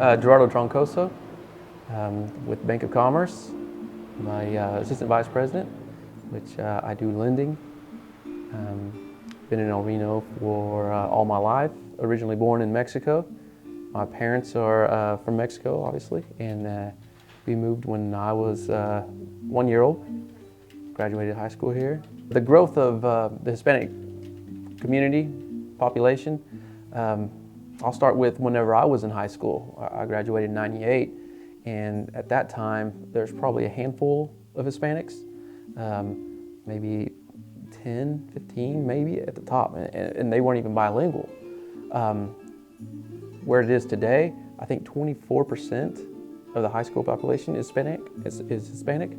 Gerardo Troncoso with Bank of Commerce, my assistant vice president, which I do lending. Been in El Reno for all my life, originally born in Mexico. My parents are from Mexico, obviously, and we moved when I was 1 year old, graduated high school here. The growth of the Hispanic community, population, I'll start with whenever I was in high school. I graduated in '98, and at that time, there's probably a handful of Hispanics, maybe 10, 15 maybe at the top, and they weren't even bilingual. Where it is today, I think 24% of the high school population is Hispanic.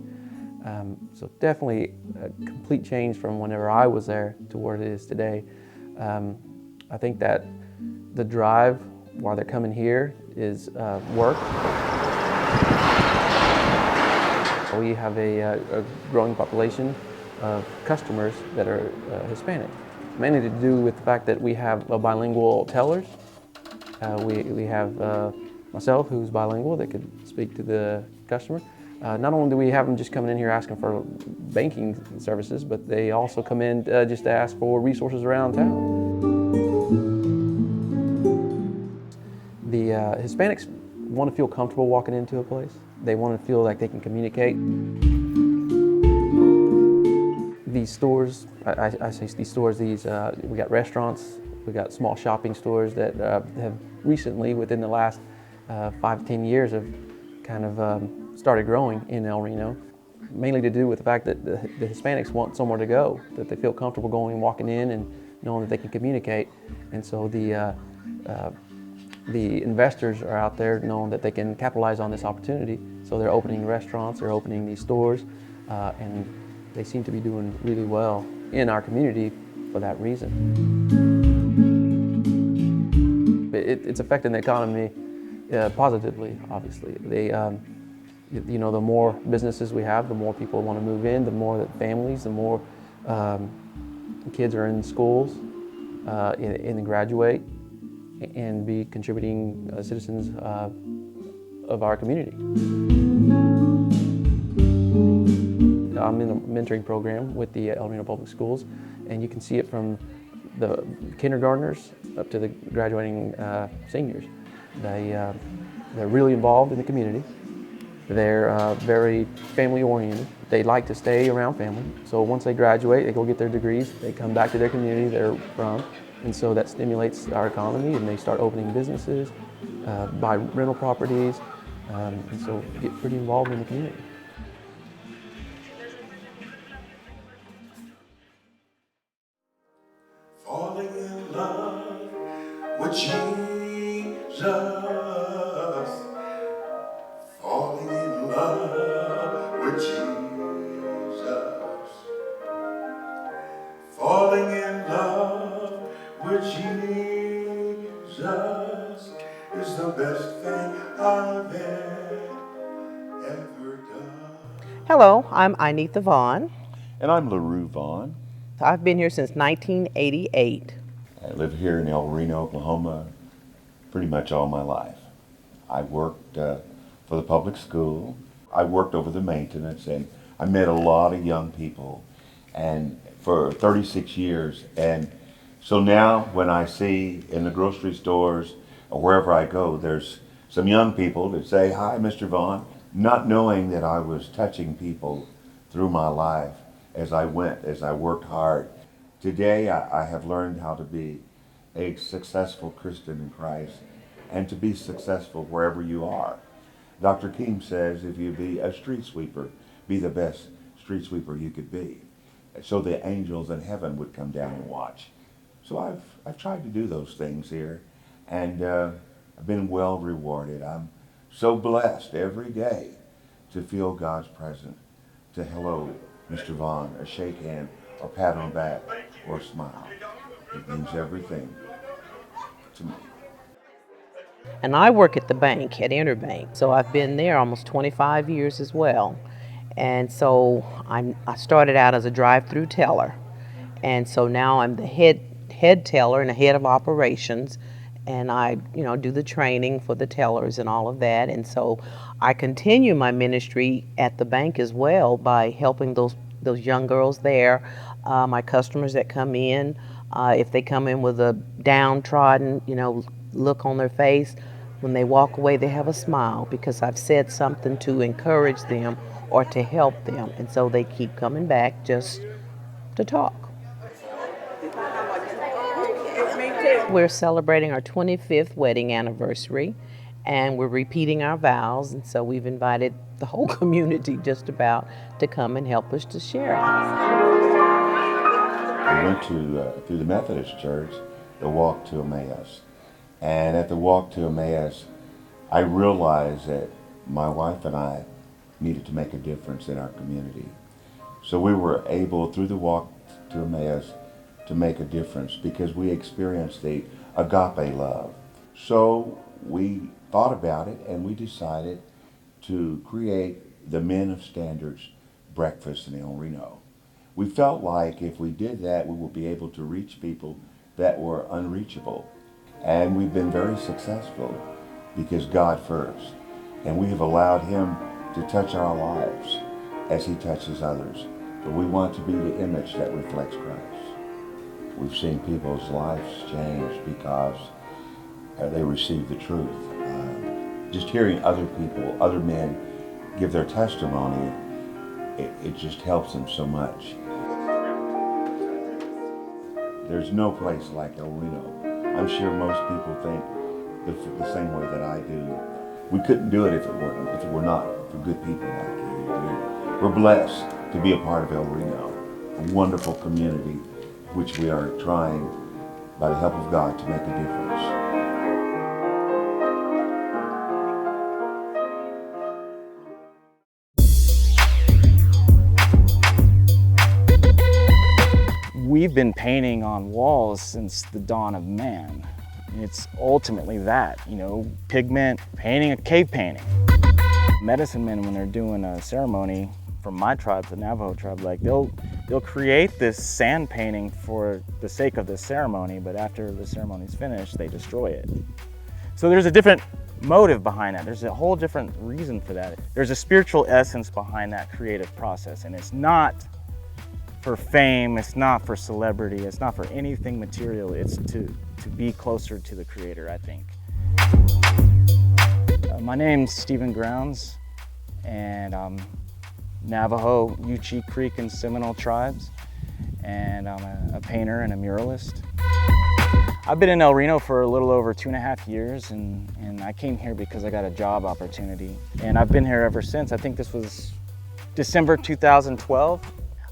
So definitely a complete change from whenever I was there to where it is today. I think that the drive while they're coming here is work. We have a growing population of customers that are Hispanic, mainly to do with the fact that we have bilingual tellers. We have myself, who's bilingual, that could speak to the customer. Not only do we have them just coming in here asking for banking services, but they also come in just to ask for resources around town. The Hispanics want to feel comfortable walking into a place. They want to feel like they can communicate. These stores, I say these stores, we got restaurants, we got small shopping stores that have recently, within the last 5 to 10 years, have kind of started growing in El Reno, mainly to do with the fact that the Hispanics want somewhere to go, that they feel comfortable going and walking in and knowing that they can communicate. And so the investors are out there knowing that they can capitalize on this opportunity. So they're opening restaurants, they're opening these stores, and they seem to be doing really well in our community for that reason. It's affecting the economy positively, obviously. The more businesses we have, the more people want to move in, the more families, the more kids are in schools and graduate and be contributing citizens of our community. I'm in a mentoring program with the El Reno Public Schools, and you can see it from the kindergartners up to the graduating seniors. They're really involved in the community. They're very family-oriented. They like to stay around family. So once they graduate, they go get their degrees, they come back to their community they're from, and so that stimulates our economy, and they start opening businesses, buy rental properties, and so get pretty involved in the community. Falling in love with Jesus. Falling in love with Jesus. Falling in love with Jesus is the best thing I've ever done. Hello, I'm Inetha Vaughn. And I'm LaRue Vaughn. I've been here since 1988. I live here in El Reno, Oklahoma, pretty much all my life. I worked for the public school. I worked over the maintenance, and I met a lot of young people, and for 36 years. And so now when I see in the grocery stores or wherever I go, there's some young people that say, "Hi, Mr. Vaughn," not knowing that I was touching people through my life as I worked hard. Today, I have learned how to be a successful Christian in Christ and to be successful wherever you are. Dr. King says, if you be a street sweeper, be the best street sweeper you could be. So the angels in heaven would come down and watch. So I've tried to do those things here, and I've been well rewarded. I'm so blessed every day to feel God's presence, to hello Mr. Vaughn, a shake hand, or pat on the back, or a smile. It means everything to me. And I work at the bank, at Interbank. So I've been there almost 25 years as well. And so I started out as a drive-through teller. And so now I'm the head teller and the head of operations. and I, do the training for the tellers and all of that. And so I continue my ministry at the bank as well by helping those young girls there, my customers that come in. If they come in with a downtrodden, look on their face, when they walk away, they have a smile because I've said something to encourage them or to help them, and so they keep coming back just to talk. We're celebrating our 25th wedding anniversary, and we're repeating our vows, and so we've invited the whole community just about to come and help us to share. We went through the Methodist Church, the Walk to Emmaus. And at the Walk to Emmaus, I realized that my wife and I needed to make a difference in our community. So we were able, through the Walk to Emmaus, to make a difference because we experienced the agape love. So we thought about it and we decided to create the Men of Standards breakfast in El Reno. We felt like if we did that, we would be able to reach people that were unreachable. And we've been very successful because God first. And we have allowed Him to touch our lives as He touches others. But we want to be the image that reflects Christ. We've seen people's lives change because they receive the truth. Just hearing other people, other men give their testimony, it just helps them so much. There's no place like El Reno. I'm sure most people think the same way that I do. We couldn't do it if it were not for good people like you. We're blessed to be a part of El Reno, a wonderful community which we are trying, by the help of God, to make a difference. We've been painting on walls since the dawn of man. It's ultimately that, pigment, painting a cave painting. Medicine men, when they're doing a ceremony, from my tribe, the Navajo tribe, they'll create this sand painting for the sake of the ceremony, but after the ceremony's finished, they destroy it. So there's a different motive behind that. There's a whole different reason for that. There's a spiritual essence behind that creative process, and it's not for fame, it's not for celebrity, it's not for anything material. It's to be closer to the Creator, I think. My name's Stephen Grounds, and I'm Navajo, Uchee Creek, and Seminole tribes, and I'm a painter and a muralist. I've been in El Reno for a little over 2.5 years, and I came here because I got a job opportunity, and I've been here ever since. I think this was December 2012.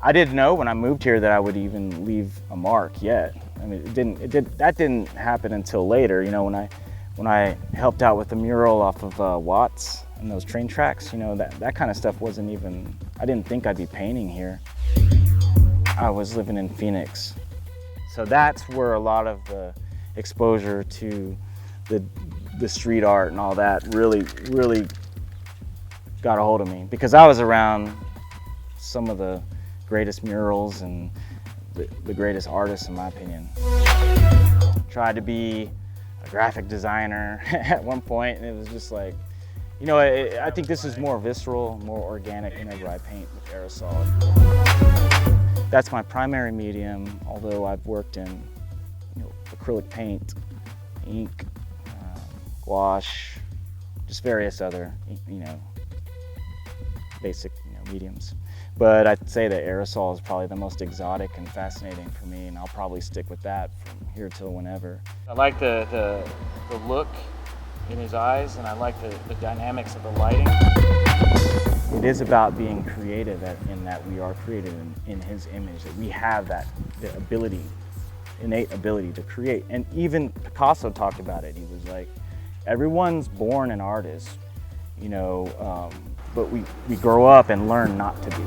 I didn't know when I moved here that I would even leave a mark yet. I mean, that didn't happen until later. When I helped out with the mural off of Watts and those train tracks, that kind of stuff wasn't even, I didn't think I'd be painting here. I was living in Phoenix. So that's where a lot of the exposure to the street art and all that really got a hold of me, because I was around some of the greatest murals and the greatest artists, in my opinion. Tried to be a graphic designer at one point, and it was just like, I think this is more visceral, more organic whenever I paint with aerosol. That's my primary medium, although I've worked in acrylic paint, ink, gouache, just various other basic mediums. But I'd say that aerosol is probably the most exotic and fascinating for me, and I'll probably stick with that from here till whenever. I like the look in his eyes, and I like the dynamics of the lighting. It is about being creative in that we are created in his image, that we have the ability, innate ability to create. And even Picasso talked about it. He was like, everyone's born an artist, but we grow up and learn not to be.